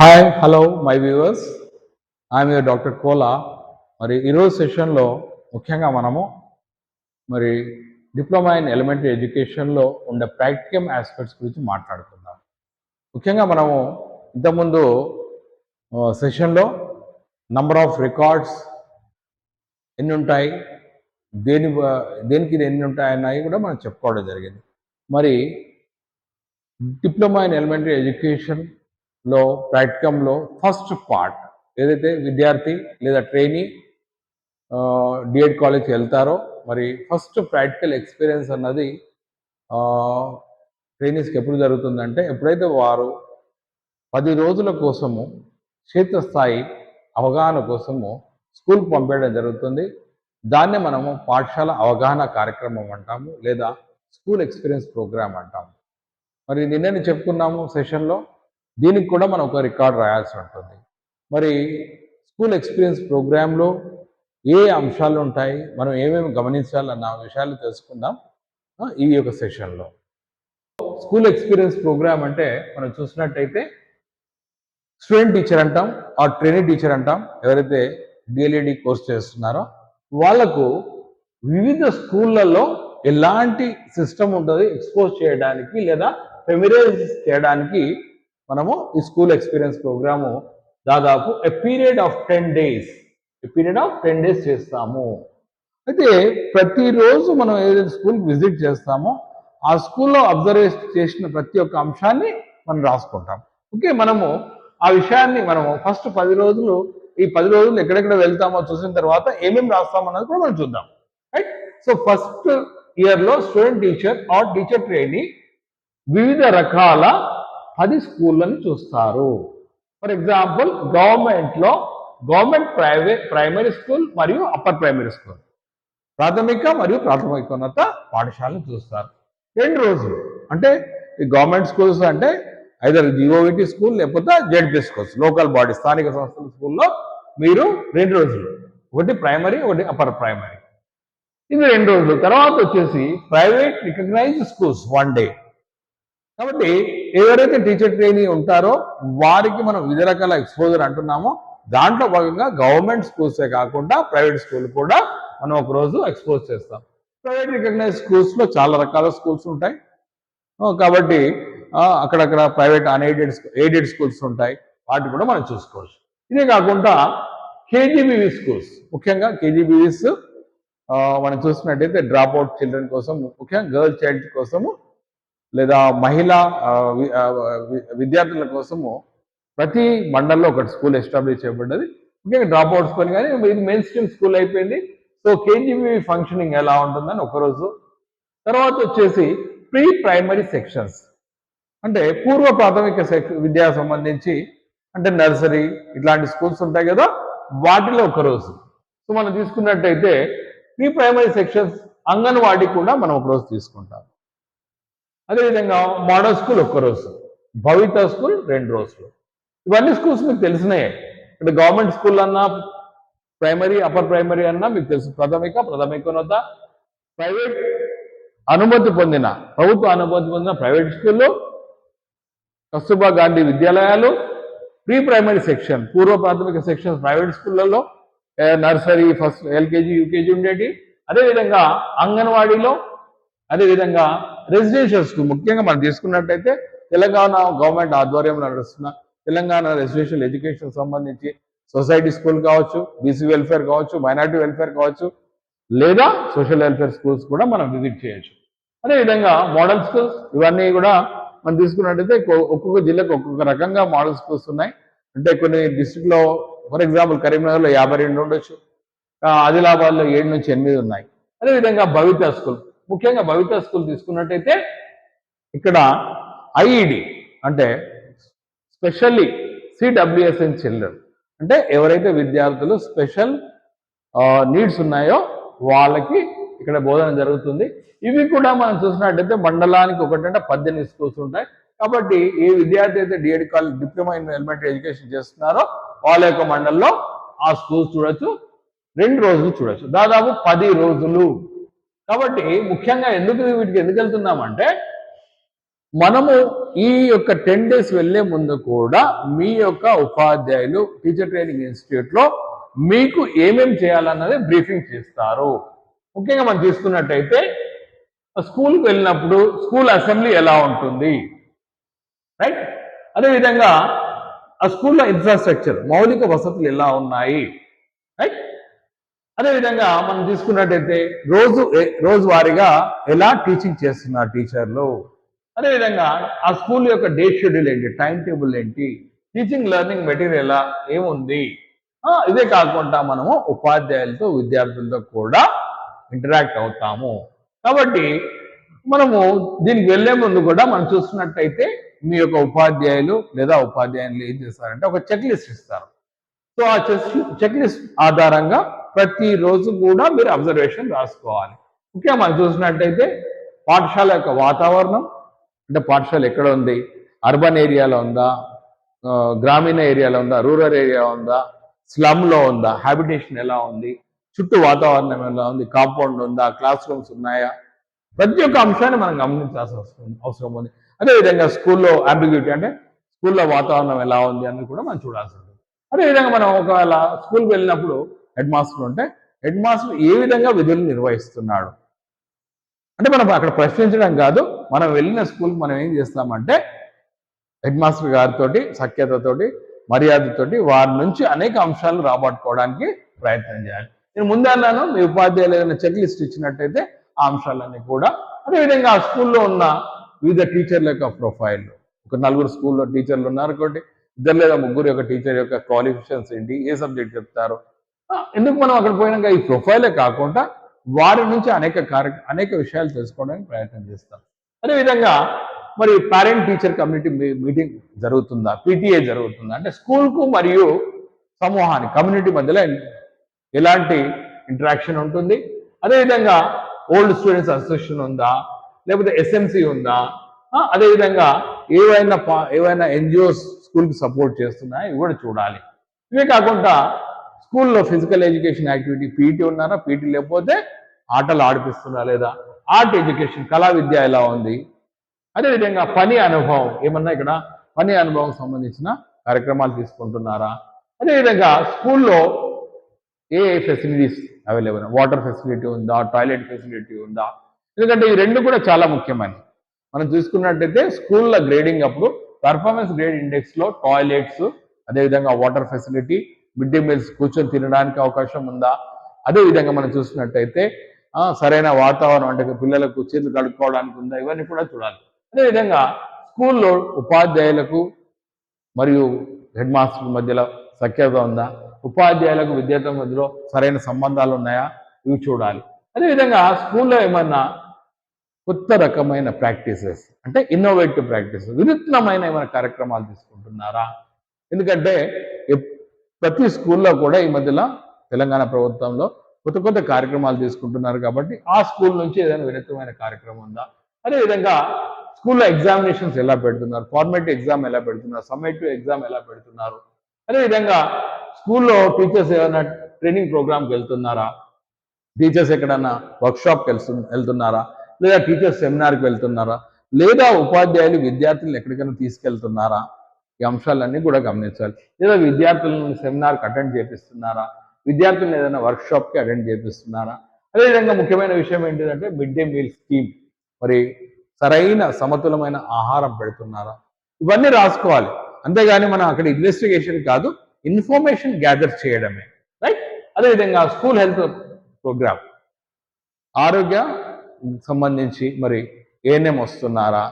Hi hello my viewers I'm your doctor Kola. మరి ఈరోజు సెషన్లో ముఖ్యంగా మనము మరి డిప్లొమా ఇన్ ఎలిమెంటరీ ఎడ్యుకేషన్లో ఉండే ప్రాక్టికల్ ఆస్పెక్ట్స్ గురించి మాట్లాడుకుందాం. ముఖ్యంగా మనము ఇంతకుముందు సెషన్లో నంబర్ ఆఫ్ రికార్డ్స్ ఎన్ని ఉంటాయి, దేనికి ఎన్ని ఉంటాయి అన్నవి కూడా మనం చెప్పుకోవడం జరిగింది. మరి డిప్లొమా ఇన్ ఎలిమెంటరీ ఎడ్యుకేషన్లో ప్రాక్టికంలో ఫస్ట్ పార్ట్ ఏదైతే విద్యార్థి లేదా ట్రైనీ డిఎడ్ కాలేజ్కి వెళ్తారో మరి ఫస్ట్ ప్రాక్టికల్ ఎక్స్పీరియన్స్ అన్నది ట్రైనీస్కి ఎప్పుడు జరుగుతుందంటే ఎప్పుడైతే వారు 10 రోజుల కోసము క్షేత్రస్థాయి అవగాహన కోసము స్కూల్కి పంపేయడం జరుగుతుంది. దాన్నే మనము పాఠశాల అవగాహన కార్యక్రమం అంటాము లేదా స్కూల్ ఎక్స్పీరియన్స్ ప్రోగ్రామ్ అంటాము. మరి నిన్ననే చెప్పుకున్నాము సెషన్లో, దీనికి కూడా మనం ఒక రికార్డ్ రాయాల్సి ఉంటుంది. మరి స్కూల్ ఎక్స్పీరియన్స్ ప్రోగ్రాంలో ఏ అంశాలు ఉంటాయి, మనం ఏమేమి గమనించాలన్న విషయాలు తెలుసుకుందాం ఈ యొక్క సెషన్లో. స్కూల్ ఎక్స్పీరియన్స్ ప్రోగ్రామ్ అంటే మనం చూసినట్టయితే స్టూడెంట్ టీచర్ అంటాం, ఆ ట్రైనీ టీచర్ అంటాం. ఎవరైతే డిఎల్ఈడి కోర్స్ చేస్తున్నారో వాళ్లకు వివిధ స్కూళ్ళల్లో ఎలాంటి సిస్టమ్ ఉంటుంది ఎక్స్పోజ్ చేయడానికి లేదా ఫెమిలైజ్ చేయడానికి మనము ఈ స్కూల్ ఎక్స్పీరియన్స్ ప్రోగ్రాము దాదాపు ఏ పీరియడ్ ఆఫ్ 10 డేస్ చేస్తాము. అయితే ప్రతిరోజు మనం ఏదైతే స్కూల్కి విజిట్ చేస్తామో ఆ స్కూల్లో అబ్జర్వ్ చేసిన ప్రతి ఒక్క అంశాన్ని మనం రాసుకుంటాం. ఓకే, మనము ఆ విషయాన్ని మనము ఫస్ట్ 10 రోజులు ఈ 10 రోజులు ఎక్కడెక్కడ వెళ్తామో చూసిన తర్వాత ఏమేమి రాస్తామన్నది కూడా మనం చూద్దాం. రైట్. సో ఫస్ట్ ఇయర్లో student teacher or teacher trainee వివిధ రకాల 10 స్కూళ్ళని చూస్తారు. For example government primary school మరియు అప్పర్ ప్రైమరీ స్కూల్, ప్రాథమిక మరియు ప్రాథమికోన్నత పాఠశాలను చూస్తారు. 2 రోజులు అంటే ఈ గవర్నమెంట్ స్కూల్స్ అంటే ఐదర్ జిఓవిటి స్కూల్ లేకపోతే జెడ్పీ స్కూల్స్, లోకల్ బాడీ స్థానిక సంస్థల స్కూల్లో మీరు 2 రోజులు, ఒకటి ప్రైమరీ ఒకటి అప్పర్ ప్రైమరీ, ఇది 2 రోజులు. తర్వాత వచ్చేసి ప్రైవేట్ రికగ్నైజ్డ్ స్కూల్స్ 1 డే. కాబట్టి ఎవరైతే టీచర్ ట్రైనీ ఉంటారో వారికి మనం వివిధ రకాల ఎక్స్పోజర్ అంటున్నామో దాంట్లో భాగంగా గవర్నమెంట్ స్కూల్సే కాకుండా ప్రైవేట్ స్కూల్ కూడా మనం ఒక రోజు ఎక్స్పోజ్ చేస్తాం. ప్రైవేట్ రికగ్నైజ్ స్కూల్స్లో చాలా రకాల స్కూల్స్ ఉంటాయి కాబట్టి అక్కడక్కడ ప్రైవేట్ ఎయిడెడ్ స్కూల్స్ ఉంటాయి, వాటిని కూడా మనం చూసుకోవచ్చు. ఇదే కాకుండా కేజీబీవీ స్కూల్స్, ముఖ్యంగా కేజీబీవీస్ మనం చూసినట్టయితే డ్రాప్ అవుట్ చిల్డ్రన్ కోసం, ముఖ్యంగా గర్ల్ చైల్డ్ కోసము లేదా మహిళా విద్యార్థుల కోసము ప్రతి మండల్లో ఒకటి స్కూల్ ఎస్టాబ్లిష్ చేయబడ్డది. ముఖ్యంగా డ్రాప్ అవుట్స్ కొని, కానీ ఇది మెయిన్ స్ట్రీమ్ స్కూల్ అయిపోయింది. సో కేజీబీవీ ఫంక్షనింగ్ ఎలా ఉంటుందని ఒకరోజు. తర్వాత వచ్చేసి ప్రీ ప్రైమరీ సెక్షన్స్ అంటే పూర్వ ప్రాథమిక విద్యా సంబంధించి అంటే నర్సరీ ఇట్లాంటి స్కూల్స్ ఉంటాయి కదా, వాటిలో ఒకరోజు. సో మనం తీసుకున్నట్టయితే ప్రీ ప్రైమరీ సెక్షన్స్ అంగన్వాడీ కూడా మనం ఒకరోజు తీసుకుంటాం. అదేవిధంగా మోడల్ స్కూల్ ఒక్కరోజు, భవిత స్కూల్ 2 రోజులు. ఇవన్నీ స్కూల్స్ మీకు తెలిసినాయే. అంటే గవర్నమెంట్ స్కూల్ అన్నా ప్రైమరీ అప్పర్ ప్రైమరీ అన్నా మీకు తెలుసు. ప్రాథమికోన్నత ప్రైవేట్ ప్రభుత్వ అనుమతి పొందిన ప్రైవేట్ స్కూళ్ళు, కస్తూర్బా గాంధీ విద్యాలయాలు, ప్రీ ప్రైమరీ సెక్షన్ పూర్వ ప్రాథమిక సెక్షన్ ప్రైవేట్ స్కూళ్ళలో నర్సరీ ఫస్ట్ ఎల్కేజీ యూకేజీ ఉండేటి. అదేవిధంగా అంగన్వాడీలో, అదేవిధంగా రెసిడెన్షియల్ స్కూల్ ముఖ్యంగా మనం తీసుకున్నట్టయితే తెలంగాణ గవర్నమెంట్ ఆధ్వర్యంలో నడుస్తున్న తెలంగాణ రెసిడెన్షియల్ ఎడ్యుకేషన్ సంబంధించి సొసైటీ స్కూల్ కావచ్చు, బీసీ వెల్ఫేర్ కావచ్చు, మైనారిటీ వెల్ఫేర్ కావచ్చు, లేదా సోషల్ వెల్ఫేర్ స్కూల్స్ కూడా మనం విజిట్ చేయొచ్చు. అదేవిధంగా మోడల్ స్కూల్స్ ఇవన్నీ కూడా మనం తీసుకున్నట్టయితే ఒక్కొక్క జిల్లాకు ఒక్కొక్క రకంగా మోడల్ స్కూల్స్ ఉన్నాయి. అంటే కొన్ని డిస్ట్రిక్ట్లో ఫర్ ఎగ్జాంపుల్ కరీంనగర్లో 52 ఉండొచ్చు, ఆదిలాబాద్లో 7 నుంచి 8 ఉన్నాయి. అదేవిధంగా భవిత స్కూల్, ముఖ్యంగా భవిత స్కూల్ తీసుకున్నట్టయితే ఇక్కడ ఐఈడి అంటే స్పెషల్లీ సిడబ్ల్యూఎస్ఎన్ చిల్డ్రన్ అంటే ఎవరైతే విద్యార్థులు స్పెషల్ నీడ్స్ ఉన్నాయో వాళ్ళకి ఇక్కడ బోధన జరుగుతుంది. ఇవి కూడా మనం చూసినట్టయితే మండలానికి ఒకటంటే 18 స్కూల్స్ ఉంటాయి. కాబట్టి ఏ విద్యార్థి అయితే D Ed college diploma in elementary education చేస్తున్నారో వాళ్ళ యొక్క మండలంలో ఆ స్కూల్స్ చూడొచ్చు. 2 రోజులు చూడొచ్చు, దాదాపు 10 రోజులు. కాబట్టి ముఖ్యంగా వీటికి ఎందుకు వెళ్తున్నామంటే మనము ఈ యొక్క 10 days వెళ్ళే ముందు కూడా మీ యొక్క ఉపాధ్యాయులు టీచర్ ట్రైనింగ్ ఇన్స్టిట్యూట్లో మీకు ఏమేమి చేయాలన్నది బ్రీఫింగ్ చేస్తారు. ముఖ్యంగా మనం తీసుకున్నట్టయితే స్కూల్కి వెళ్ళినప్పుడు స్కూల్ అసెంబ్లీ ఎలా ఉంటుంది, రైట్? అదేవిధంగా ఆ స్కూల్లో ఇన్ఫ్రాస్ట్రక్చర్ మౌలిక వసతులు ఎలా ఉన్నాయి, రైట్? అదేవిధంగా మనం తీసుకున్నట్టయితే రోజువారీగా ఎలా టీచింగ్ చేస్తున్నారు టీచర్లు, అదేవిధంగా ఆ స్కూల్ యొక్క డే షెడ్యూల్ ఏంటి, టైం టేబుల్ ఏంటి, టీచింగ్ లెర్నింగ్ మెటీరియల్ ఏముంది. ఇదే కాకుండా మనము ఉపాధ్యాయులతో విద్యార్థులతో కూడా ఇంటరాక్ట్ అవుతాము. కాబట్టి మనము దీనికి వెళ్లే ముందు కూడా మనం చూస్తున్నట్టయితే మీ యొక్క ఉపాధ్యాయులు లేదా ఉపాధ్యాయులు ఏం చేస్తారంటే ఒక చెక్ లిస్ట్ ఇస్తారు. సో ఆ చెక్ లిస్ట్ ఆధారంగా ప్రతిరోజు కూడా మీరు అబ్జర్వేషన్ రాసుకోవాలి. ముఖ్యంగా మనం చూసినట్టయితే పాఠశాల యొక్క వాతావరణం, అంటే పాఠశాల ఎక్కడ ఉంది, అర్బన్ ఏరియాలో ఉందా, గ్రామీణ ఏరియాలో ఉందా, రూరల్ ఏరియా ఉందా, స్లమ్లో ఉందా, హ్యాబిటేషన్ ఎలా ఉంది, చుట్టూ వాతావరణం ఎలా ఉంది, కాంపౌండ్ ఉందా, క్లాస్ రూమ్స్ ఉన్నాయా, ప్రతి ఒక్క అంశాన్ని మనం గమనించాల్సిన అవసరం ఉంది. అదేవిధంగా స్కూల్లో అంబిగ్యూటీ, అంటే స్కూల్లో వాతావరణం ఎలా ఉంది అని కూడా మనం చూడాల్సి ఉంటుంది. అదేవిధంగా మనం ఒకవేళ స్కూల్కి వెళ్ళినప్పుడు హెడ్ మాస్టర్ ఉంటే హెడ్ మాస్టర్ ఏ విధంగా విధులు నిర్వహిస్తున్నాడు, అంటే మనం అక్కడ ప్రశ్నించడం కాదు, మనం వెళ్ళిన స్కూల్కి మనం ఏం చేస్తామంటే హెడ్ మాస్టర్ గారితో సఖ్యతతోటి మర్యాదతోటి వారి నుంచి అనేక అంశాలు రాబట్టుకోవడానికి ప్రయత్నం చేయాలి. నేను ముందే అన్నాను, మీ ఉపాధ్యాయులు ఏదైనా చెక్ లిస్ట్ ఇచ్చినట్టయితే ఆ అంశాలన్నీ కూడా, అదేవిధంగా ఆ స్కూల్లో ఉన్న వివిధ టీచర్ల యొక్క ప్రొఫైల్, ఒక 4 స్కూల్లో టీచర్లు ఉన్నారు కాబట్టి 2 లేదా 3 యొక్క టీచర్ యొక్క క్వాలిఫికేషన్స్ ఏంటి, ఏ సబ్జెక్ట్ చెప్తారు, ఎందుకు మనం అక్కడ పోయినాక ఈ ప్రొఫైలే కాకుండా వారి నుంచి అనేక విషయాలు తెలుసుకోవడానికి ప్రయత్నం చేస్తాం. అదేవిధంగా మరి పేరెంట్ టీచర్ కమ్యూనిటీ మీటింగ్ జరుగుతుందా, పీటీఏ జరుగుతుందా, అంటే స్కూల్కు మరియు సమూహానికి కమ్యూనిటీ మధ్యలో ఎలాంటి ఇంటరాక్షన్ ఉంటుంది, అదేవిధంగా ఓల్డ్ స్టూడెంట్స్ అసోసియేషన్ ఉందా, లేకపోతే ఎస్ఎంసి ఉందా, అదేవిధంగా ఏవైనా ఎన్జిఓస్ స్కూల్కి సపోర్ట్ చేస్తున్నాయా, ఇవి కూడా చూడాలి. ఇవే కాకుండా స్కూల్లో ఫిజికల్ ఎడ్యుకేషన్ యాక్టివిటీ పీటీ ఉన్నారా, పీటీ లేకపోతే ఆటలు ఆడిపిస్తున్నా లేదా, ఆర్ట్ ఎడ్యుకేషన్ కళా విద్య ఎలా ఉంది, అదేవిధంగా పని అనుభవం ఏమన్నా ఇక్కడ పని అనుభవం సంబంధించిన కార్యక్రమాలు తీసుకుంటున్నారా, అదేవిధంగా స్కూల్లో ఏ ఫెసిలిటీస్ అవైలబుల్, వాటర్ ఫెసిలిటీ ఉందా, టాయిలెట్ ఫెసిలిటీ ఉందా, ఎందుకంటే ఈ రెండు కూడా చాలా ముఖ్యమైనవి. మనం చూసుకున్నట్టయితే స్కూళ్ళ గ్రేడింగ్ అప్పుడు పర్ఫార్మెన్స్ గ్రేడ్ ఇండెక్స్లో టాయిలెట్స్, అదేవిధంగా water facility, mid day meals కూర్చొని తినడానికి అవకాశం ఉందా, అదేవిధంగా మనం చూసినట్టయితే సరైన వాతావరణం, అంటే పిల్లలకు చేతులు కడుక్కోవడానికి ఉందా, ఇవన్నీ కూడా చూడాలి. అదేవిధంగా స్కూల్లో ఉపాధ్యాయులకు మరియు హెడ్ మాస్టర్ మధ్యలో సఖ్యత ఉందా, ఉపాధ్యాయులకు విద్యార్థుల మధ్యలో సరైన సంబంధాలు ఉన్నాయా, ఇవి చూడాలి. అదేవిధంగా స్కూల్లో ఏమన్నా కొత్త రకమైన ప్రాక్టీసెస్, అంటే ఇన్నోవేటివ్ ప్రాక్టీసెస్, వినూత్నమైన ఏమైనా కార్యక్రమాలు తీసుకుంటున్నారా, ఎందుకంటే ప్రతి స్కూల్లో కూడా ఈ మధ్యలో తెలంగాణ ప్రభుత్వంలో కొత్త కార్యక్రమాలు తీసుకుంటున్నారు కాబట్టి ఆ స్కూల్ నుంచి ఏదైనా వినూత్నమైన కార్యక్రమం ఉందా, అదేవిధంగా స్కూల్లో ఎగ్జామినేషన్స్ ఎలా పెడుతున్నారు, ఫార్మేటివ్ ఎగ్జామ్ ఎలా పెడుతున్నారు, సమ్మేటివ్ ఎగ్జామ్ ఎలా పెడుతున్నారు, అదేవిధంగా స్కూల్లో టీచర్స్ ఏమైనా ట్రైనింగ్ ప్రోగ్రామ్కి వెళ్తున్నారా, టీచర్స్ ఎక్కడన్నా వర్క్షాప్కి వెళ్తున్నారా, లేదా టీచర్స్ సెమినార్కి వెళ్తున్నారా, లేదా ఉపాధ్యాయులు విద్యార్థులను ఎక్కడికైనా తీసుకెళ్తున్నారా, ఈ అంశాలన్నీ కూడా గమనించాలి. లేదా విద్యార్థులను సెమినార్కి అటెండ్ చేపిస్తున్నారా, విద్యార్థులను ఏదైనా వర్క్షాప్కి అటెండ్ చేపిస్తున్నారా, అదేవిధంగా ముఖ్యమైన విషయం ఏంటిదంటే మిడ్ డే మీల్ స్కీమ్, మరి సరైన సమతులమైన ఆహారం పెడుతున్నారా, ఇవన్నీ రాసుకోవాలి. అంతేగాని మనం అక్కడ ఇన్వెస్టిగేషన్ కాదు, ఇన్ఫర్మేషన్ గ్యాదర్ చేయడమే, రైట్? అదేవిధంగా స్కూల్ హెల్త్ ప్రోగ్రామ్, ఆరోగ్య సంబంధించి మరి ఏఎన్ఎం వస్తున్నారా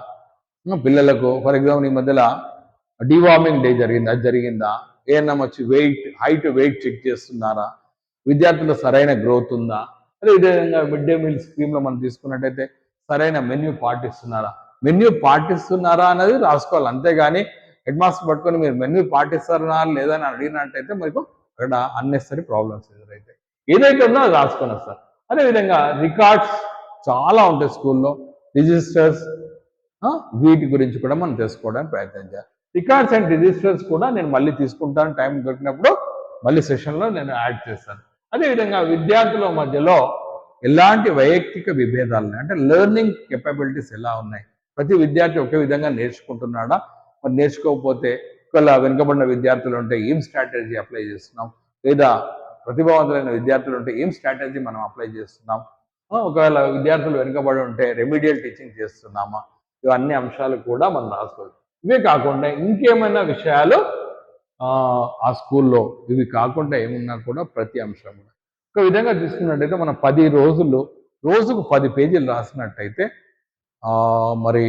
పిల్లలకు, ఫర్ ఎగ్జాంపుల్ ఈ మధ్యలో డివార్మింగ్ డే జరిగిందా, ఏఎన్ఎం వచ్చి హైట్ వెయిట్ చెక్ చేస్తున్నారా, విద్యార్థుల సరైన గ్రోత్ ఉందా, అదేవిధంగా మిడ్ డే మీల్ స్కీమ్లో మనం తీసుకున్నట్టయితే సరైన మెన్యూ పాటిస్తున్నారా అన్నది రాసుకోవాలి. అంతేగాని హెడ్ మాస్టర్ పట్టుకొని మీరు మెన్యూ పాటిస్తారా లేదని అడిగినట్టయితే మీకు అక్కడ అన్నెసరీ ప్రాబ్లమ్స్ ఎదురైతాయి. ఏదైతే ఉందో అది రాసుకొని వస్తారు. అదేవిధంగా రికార్డ్స్ చాలా ఉంటాయి స్కూల్లో, రిజిస్టర్స్, వీటి గురించి కూడా మనం తెలుసుకోవడానికి ప్రయత్నం చేయాలి. రికార్డ్స్ అండ్ రిజిస్టర్స్ కూడా నేను మళ్ళీ తీసుకుంటాను, టైం దొరికినప్పుడు మళ్ళీ సెషన్లో నేను యాడ్ చేస్తాను. అదేవిధంగా విద్యార్థుల మధ్యలో ఎలాంటి వైయక్తిక విభేదాలు, అంటే లెర్నింగ్ కెపబిలిటీస్ ఎలా ఉన్నాయి, ప్రతి విద్యార్థి ఒకే విధంగా నేర్చుకుంటున్నాడా, మరి నేర్చుకోకపోతే ఒకవేళ వెనుకబడిన విద్యార్థులు ఉంటే ఏం స్ట్రాటజీ అప్లై చేస్తున్నాం, లేదా ప్రతిభావంతులైన విద్యార్థులు ఉంటే ఏం స్ట్రాటజీ మనం అప్లై చేస్తున్నాం, ఒకవేళ విద్యార్థులు వెనుకబడి ఉంటే రెమిడియల్ టీచింగ్ చేస్తున్నామా, ఇవన్నీ అంశాలు కూడా మనం రాసుకోవచ్చు. ఇవే కాకుండా ఇంకేమైనా విషయాలు ఆ స్కూల్లో ఇవి కాకుండా ఏమున్నా కూడా ప్రతి అంశం ఒక విధంగా తీసుకున్నట్టయితే మనం 10 రోజులు రోజుకు 10 పేజీలు రాసినట్టయితే మరి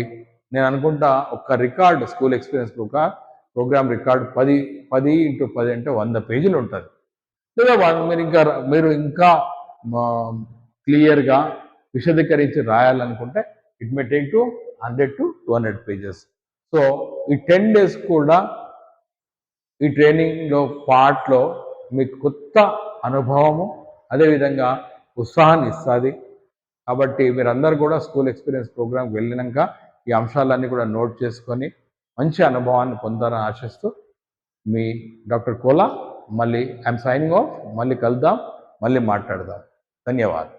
నేను అనుకుంటా ఒక record school experience program record 10x10 అంటే 100 పేజీలు ఉంటుంది. లేదా మీరు ఇంకా క్లియర్గా విశదీకరించి రాయాలనుకుంటే it may take to 100 to 200 pages. So ఈ 10 days కూడా ఈ ట్రైనింగ్లో పార్ట్లో మీకు కొత్త అనుభవము అదేవిధంగా ఉత్సాహాన్ని ఇస్తుంది. కాబట్టి మీరందరూ కూడా స్కూల్ ఎక్స్పీరియన్స్ ప్రోగ్రామ్కి వెళ్ళినాక ఈ అంశాలన్నీ కూడా నోట్ చేసుకొని మంచి అనుభవాన్ని పొందాలని ఆశిస్తూ మీ డాక్టర్ కోలా. మళ్ళీ ఐఎమ్ సైనింగ్ ఆఫ్. మళ్ళీ కలుద్దాం, మళ్ళీ మాట్లాడదాం. ధన్యవాదాలు.